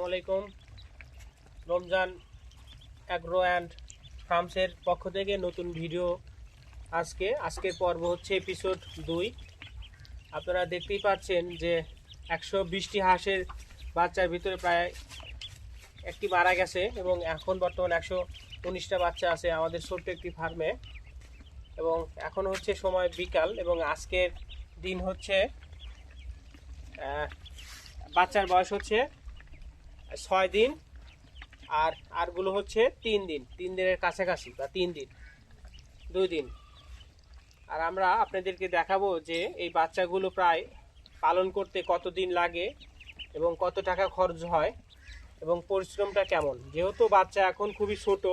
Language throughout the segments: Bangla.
আলাইকুম। রমজান অ্যাগ্রো অ্যান্ড ফার্মসের পক্ষ থেকে নতুন ভিডিও। আজকের পর্ব হচ্ছে এপিসোড 2। আপনারা দেখতেই পাচ্ছেন যে 120টি হাঁসের বাচ্চার ভিতরে প্রায় একটি মারা গেছে এবং এখন বর্তমানে 119টা বাচ্চা আছে আমাদের ছোট্ট একটি ফার্মে। এবং এখন হচ্ছে সময় বিকাল এবং আজকের দিন হচ্ছে বাচ্চার বয়স হচ্ছে 6 দিন আরগুলো হচ্ছে 3 দিনের কাছাকাছি বা 3 দিন 2 দিন। আর আমরা আপনাদেরকে দেখাবো যে এই বাচ্চাগুলো প্রায় পালন করতে কত দিন লাগে এবং কত টাকা খরচ হয় এবং পরিশ্রমটা কেমন। যেহেতু বাচ্চা এখন খুবই ছোট,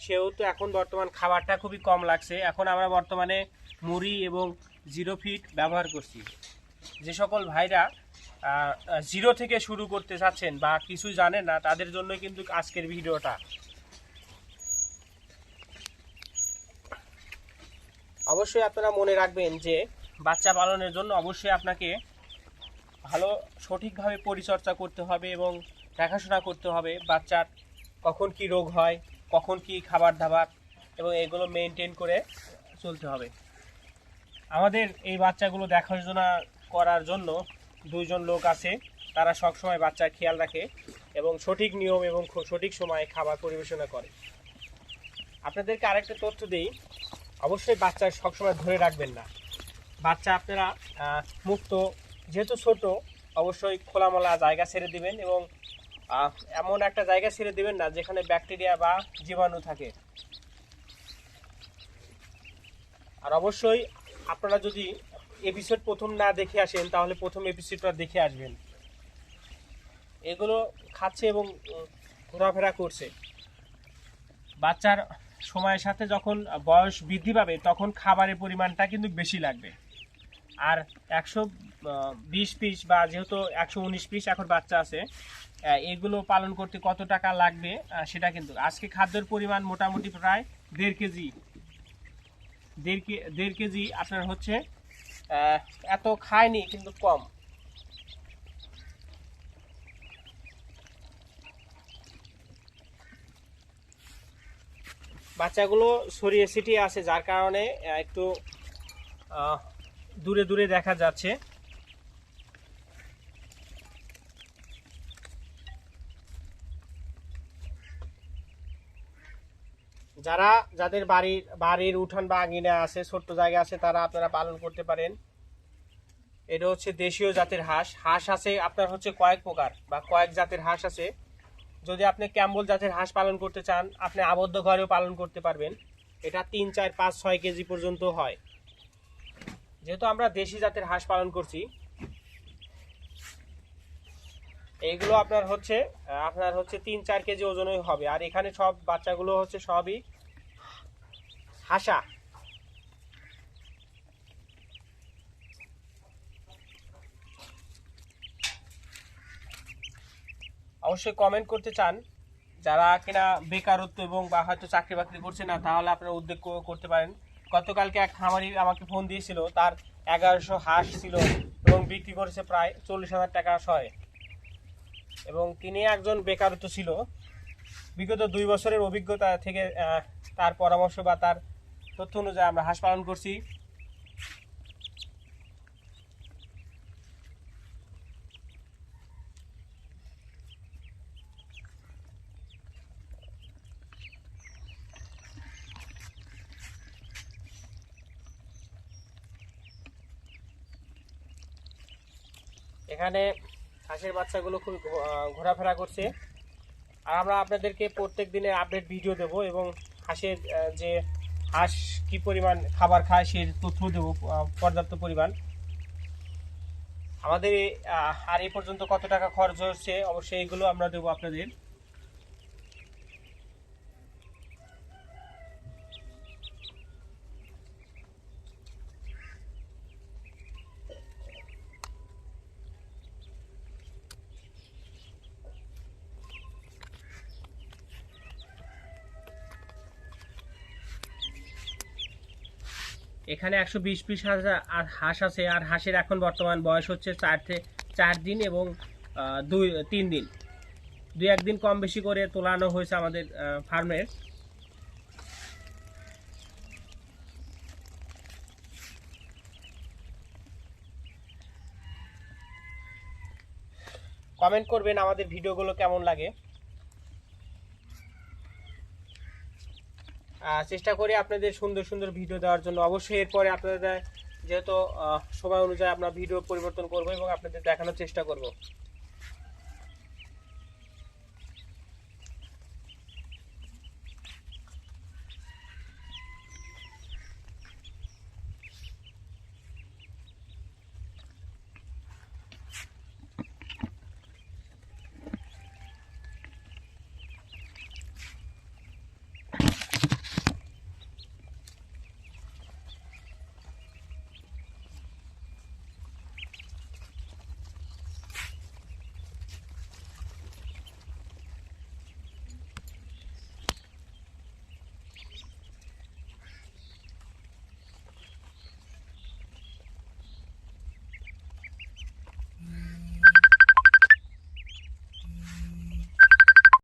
সেহেতু এখন বর্তমান খাবারটা খুবই কম লাগছে। এখন আমরা বর্তমানে মুড়ি এবং 0 ফিড ব্যবহার করছি। যে সকল ভাইরা 0 থেকে শুরু করতে চাচ্ছেন বা কিছু জানেন না, তাদের জন্য কিন্তু আজকের ভিডিওটা। অবশ্যই আপনারা মনে রাখবেন যে বাচ্চা পালনের জন্য অবশ্যই আপনাকে ভালো সঠিকভাবে পরিচর্যা করতে হবে এবং দেখাশোনা করতে হবে। বাচ্চার কখন কি রোগ হয়, কখন কি খাবার দাবার, এবং এগুলো মেনটেন করে চলতে হবে। আমাদের এই বাচ্চাগুলো দেখাশোনা করার জন্য 2 জন লোক আছে। তারা সবসময় বাচ্চার খেয়াল রাখে এবং সঠিক নিয়ম এবং সঠিক সময়ে খাবার পরিবেশনা করে। আপনাদেরকে আরেকটা তথ্য দিই, অবশ্যই বাচ্চা সবসময় ধরে রাখবেন না। বাচ্চা আপনারা মুক্ত, যেহেতু ছোট, অবশ্যই খোলামেলা জায়গা ছেড়ে দিবেন এবং এমন একটা জায়গা ছেড়ে দিবেন না যেখানে ব্যাকটেরিয়া বা জীবাণু থাকে। আর অবশ্যই আপনারা যদি এপিসোড প্রথম না দেখে আসেন তাহলে প্রথম এপিসোডটা দেখে আসবেন। এগুলো খাচ্ছে এবং ঘোরাফেরা করছে। বাচ্চার সময়ের সাথে যখন বয়স বৃদ্ধি পাবে তখন খাবারের পরিমাণটা কিন্তু বেশি লাগবে। আর 120 পিস বা যেহেতু 119 পিস এখন বাচ্চা আছে, এগুলো পালন করতে কত টাকা লাগবে সেটা কিন্তু আজকে খাদ্যের পরিমাণ মোটামুটি প্রায় 1.5 কেজি আপনার হচ্ছে। এত খায়নি কিন্তু কম। বাচ্চাগুলো ছড়িয়ে ছিটিয়ে আছে, যার কারণে একটু দূরে দূরে দেখা যাচ্ছে। যাদের বাড়ির উঠান বা আঙিনা আছে, ছোট্ট জায়গা আছে, তারা আপনারা পালন করতে পারেন। এটা হচ্ছে দেশীয় জাতের হাঁস আছে আপনার হচ্ছে কয়েক প্রকার বা কয়েক জাতের হাঁস আছে। যদি আপনি ক্যাম্বল জাতের হাঁস পালন করতে চান, আপনি আবদ্ধ ঘরেও পালন করতে পারবেন। এটা 3, 4, 5, 6 কেজি পর্যন্ত হয়। যেহেতু আমরা দেশি জাতের হাঁস পালন করছি, এইগুলো আপনার হচ্ছে 3, 4 কেজি ওজনই হবে। আর এখানে সব বাচ্চাগুলো হচ্ছে সবই হাসা। অবশ্যই কমেন্ট করতে চান যারা কিনা বেকারত্ব এবং বা হয়তো চাকরি বাকরি করছে না, তাহলে আপনারা উদ্যোগ করতে পারেন। গতকালকে এক খামারি আমাকে ফোন দিয়েছিল, তার 1100 হাঁস ছিল এবং বিক্রি করেছে প্রায় 40,000 টাকা সয়। এবং তিনি একজন বেকারত্ব ছিল। বিগত 2 বছরের অভিজ্ঞতা থেকে তার পরামর্শ বা তার তথ্য অনুযায়ী আমরা হাঁস পালন করছি। এখানে হাঁসের বাচ্চাগুলো খুব ঘোরাফেরা করছে। আর আমরা আপনাদেরকে প্রত্যেক দিনের আপডেট ভিডিও দেব এবং হাঁস কি পরিমাণ খাবার খায় সেই তথ্য দেব, পর্যাপ্ত পরিমাণ। আমাদের আর এই পর্যন্ত কত টাকা খরচ হচ্ছে অবশ্যই এগুলো আমরা দেবো আপনাদের। এখানে 120 পিস হাঁস আছে। আর হাঁসের এখন বর্তমান বয়স হচ্ছে 4 দিন এবং 3 দিন। দুই একদিন কম বেশি করে তোলানো হয়েছে আমাদের ফার্মের। কমেন্ট করবেন আমাদের ভিডিওগুলো কেমন লাগে। চেষ্টা করি আপনাদের সুন্দর সুন্দর ভিডিও দেওয়ার জন্য। অবশ্যই এরপরে আপনাদের যেহেতু সময় অনুযায়ী আমরা ভিডিও পরিবর্তন করব এবং আপনাদের দেখানোর চেষ্টা করব।